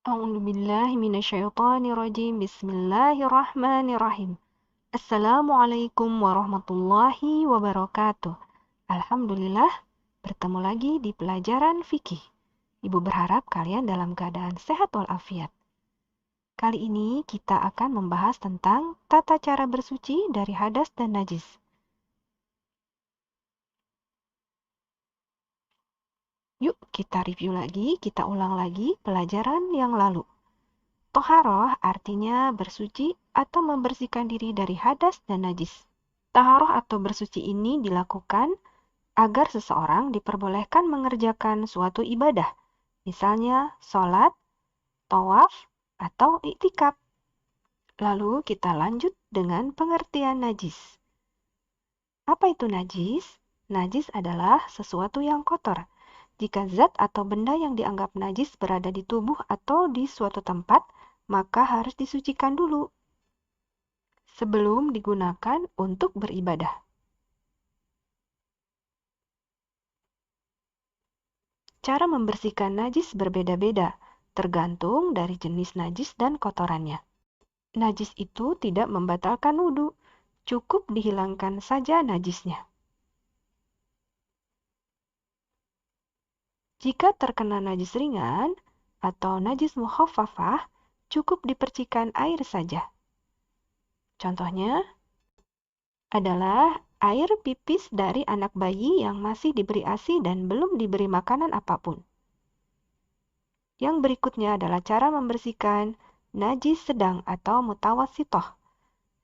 A'udzubillahi minasyaitonirrajim. Bismillahirrahmanirrahim. Assalamualaikum warahmatullahi wabarakatuh. Alhamdulillah, bertemu lagi di pelajaran fikih. Ibu berharap kalian dalam keadaan sehat walafiat. Kali ini kita akan membahas tentang tata cara bersuci dari hadas dan najis. Yuk kita review lagi, kita ulang lagi pelajaran yang lalu. Toharoh artinya bersuci atau membersihkan diri dari hadas dan najis. Taharoh atau bersuci ini dilakukan agar seseorang diperbolehkan mengerjakan suatu ibadah, misalnya sholat, tawaf, atau iktikaf. Lalu kita lanjut dengan pengertian najis. Apa itu najis? Najis adalah sesuatu yang kotor. Jika zat atau benda yang dianggap najis berada di tubuh atau di suatu tempat, maka harus disucikan dulu sebelum digunakan untuk beribadah. Cara membersihkan najis berbeda-beda, tergantung dari jenis najis dan kotorannya. Najis itu tidak membatalkan wudhu, cukup dihilangkan saja najisnya. Jika terkena najis ringan atau najis mukhaffafah, cukup dipercikan air saja. Contohnya adalah air pipis dari anak bayi yang masih diberi ASI dan belum diberi makanan apapun. Yang berikutnya adalah cara membersihkan najis sedang atau mutawassithah.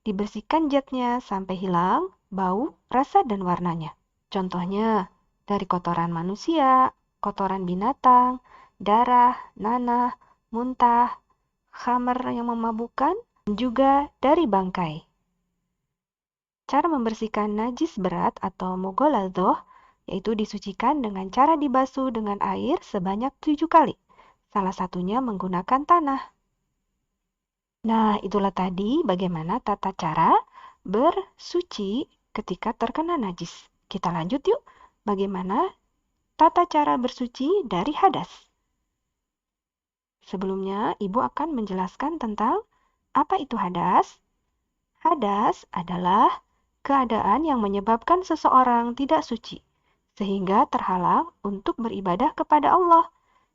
Dibersihkan zatnya sampai hilang bau, rasa, dan warnanya. Contohnya dari kotoran manusia, kotoran binatang, darah, nanah, muntah, khamar yang memabukkan, dan juga dari bangkai. Cara membersihkan najis berat atau mughaladhah yaitu disucikan dengan cara dibasuh dengan air sebanyak 7 kali. Salah satunya menggunakan tanah. Nah, itulah tadi bagaimana tata cara bersuci ketika terkena najis. Kita lanjut yuk, bagaimana tata cara bersuci dari hadas. Sebelumnya, Ibu akan menjelaskan tentang apa itu hadas. Hadas adalah keadaan yang menyebabkan seseorang tidak suci, sehingga terhalang untuk beribadah kepada Allah.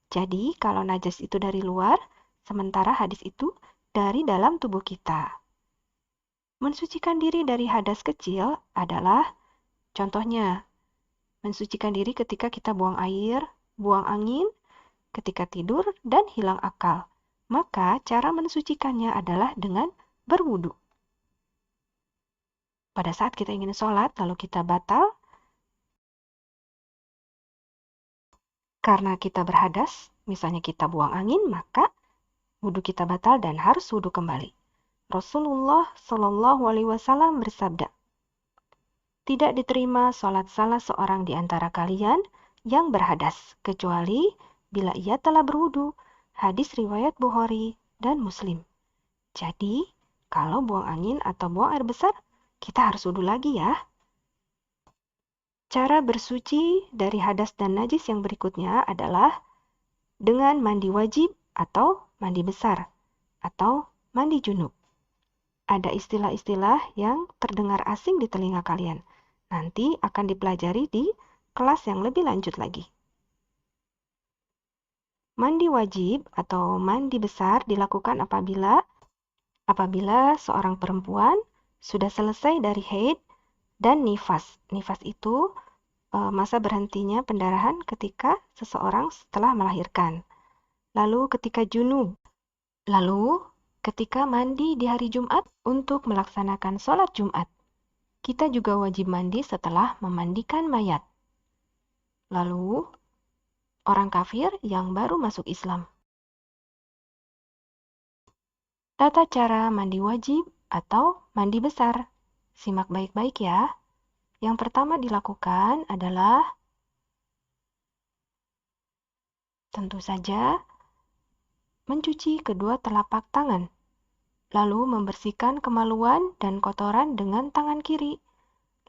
Jadi, kalau najis itu dari luar, sementara hadis itu dari dalam tubuh kita. Mensucikan diri dari hadas kecil adalah, contohnya, mensucikan diri ketika kita buang air, buang angin, ketika tidur, dan hilang akal. Maka, cara mensucikannya adalah dengan berwudu. Pada saat kita ingin sholat, lalu kita batal, karena kita berhadas, misalnya kita buang angin, maka wudhu kita batal dan harus wudhu kembali. Rasulullah Shallallahu Alaihi Wasallam bersabda, tidak diterima sholat salah seorang di antara kalian yang berhadas, kecuali bila ia telah berwudhu. Hadis riwayat Bukhari dan Muslim. Jadi, kalau buang angin atau buang air besar, kita harus wudhu lagi ya. Cara bersuci dari hadas dan najis yang berikutnya adalah dengan mandi wajib atau mandi besar atau mandi junub. Ada istilah-istilah yang terdengar asing di telinga kalian. Nanti akan dipelajari di kelas yang lebih lanjut lagi. Mandi wajib atau mandi besar dilakukan apabila seorang perempuan sudah selesai dari haid dan nifas. Nifas itu masa berhentinya pendarahan ketika seseorang setelah melahirkan. Lalu ketika junub. Lalu ketika mandi di hari Jumat untuk melaksanakan sholat Jumat. Kita juga wajib mandi setelah memandikan mayat. Lalu orang kafir yang baru masuk Islam. Tata cara mandi wajib atau mandi besar. Simak baik-baik ya. Yang pertama dilakukan adalah tentu saja mencuci kedua telapak tangan, lalu membersihkan kemaluan dan kotoran dengan tangan kiri,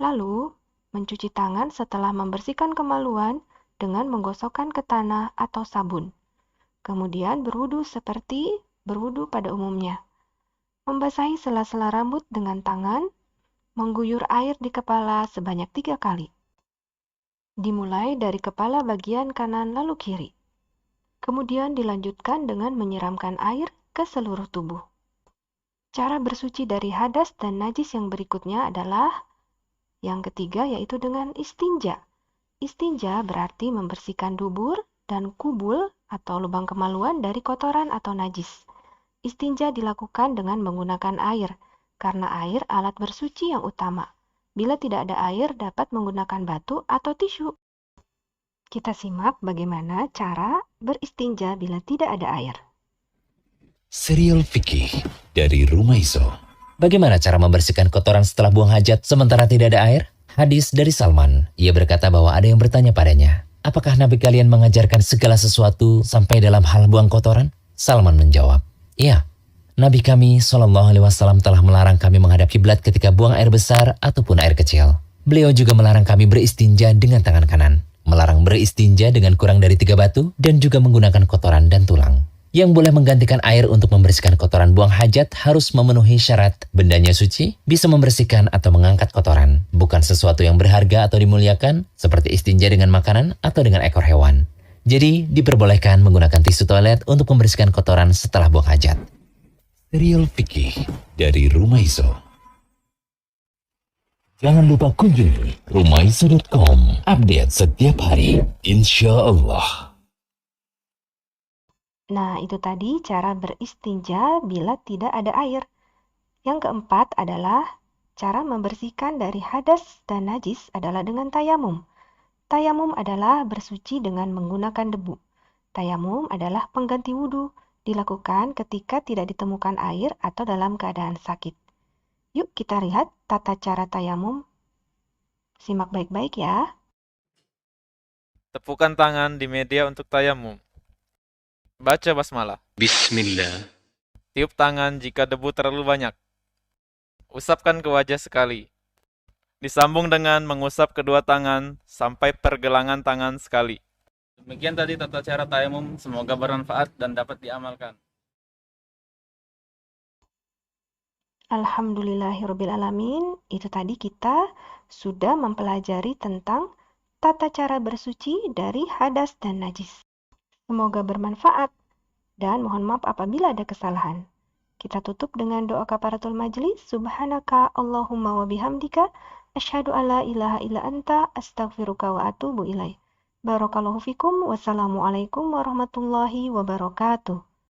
lalu mencuci tangan setelah membersihkan kemaluan dengan menggosokkan ke tanah atau sabun. Kemudian berwudu seperti berwudu pada umumnya. Membasahi sela-sela rambut dengan tangan, mengguyur air di kepala sebanyak 3 kali. Dimulai dari kepala bagian kanan lalu kiri. Kemudian dilanjutkan dengan menyiramkan air ke seluruh tubuh. Cara bersuci dari hadas dan najis yang berikutnya adalah yang ketiga, yaitu dengan istinja. Istinja berarti membersihkan dubur dan kubul atau lubang kemaluan dari kotoran atau najis. Istinja dilakukan dengan menggunakan air, karena air alat bersuci yang utama. Bila tidak ada air, dapat menggunakan batu atau tisu. Kita simak bagaimana cara beristinja bila tidak ada air. Serial fikih dari Rumaiso. Bagaimana cara membersihkan kotoran setelah buang hajat sementara tidak ada air? Hadis dari Salman. Ia berkata bahwa ada yang bertanya padanya, apakah Nabi kalian mengajarkan segala sesuatu sampai dalam hal buang kotoran? Salman menjawab, iya. Nabi kami SAW telah melarang kami menghadap kiblat ketika buang air besar ataupun air kecil. Beliau juga melarang kami beristinja dengan tangan kanan, melarang beristinja dengan kurang dari 3 batu, dan juga menggunakan kotoran dan tulang. Yang boleh menggantikan air untuk membersihkan kotoran buang hajat harus memenuhi syarat bendanya suci, bisa membersihkan atau mengangkat kotoran, bukan sesuatu yang berharga atau dimuliakan, seperti istinja dengan makanan atau dengan ekor hewan. Jadi, diperbolehkan menggunakan tisu toilet untuk membersihkan kotoran setelah buang hajat. Serial fikih dari Rumaiso. Jangan lupa kunjungi rumaiso.com, update setiap hari, insya Allah. Nah, itu tadi cara beristinja bila tidak ada air. Yang keempat adalah cara membersihkan dari hadas dan najis adalah dengan tayamum. Tayamum adalah bersuci dengan menggunakan debu. Tayamum adalah pengganti wudhu, dilakukan ketika tidak ditemukan air atau dalam keadaan sakit. Yuk kita lihat tata cara tayamum. Simak baik-baik ya. Tepukan tangan di media untuk tayamum. Baca basmalah. Bismillah. Tiup tangan jika debu terlalu banyak. Usapkan ke wajah sekali. Disambung dengan mengusap kedua tangan sampai pergelangan tangan sekali. Demikian tadi tata cara tayamum, semoga bermanfaat dan dapat diamalkan. Alhamdulillahirrabbilalamin. Itu tadi kita sudah mempelajari tentang tata cara bersuci dari hadas dan najis. Semoga bermanfaat dan mohon maaf apabila ada kesalahan. Kita tutup dengan doa kafaratul majlis. Subhanaka Allahumma wa bihamdika asyhadu alla ilaha illa anta astaghfiruka wa atubu ilaih. Barakallahu fikum. Wassalamualaikum warahmatullahi wabarakatuh.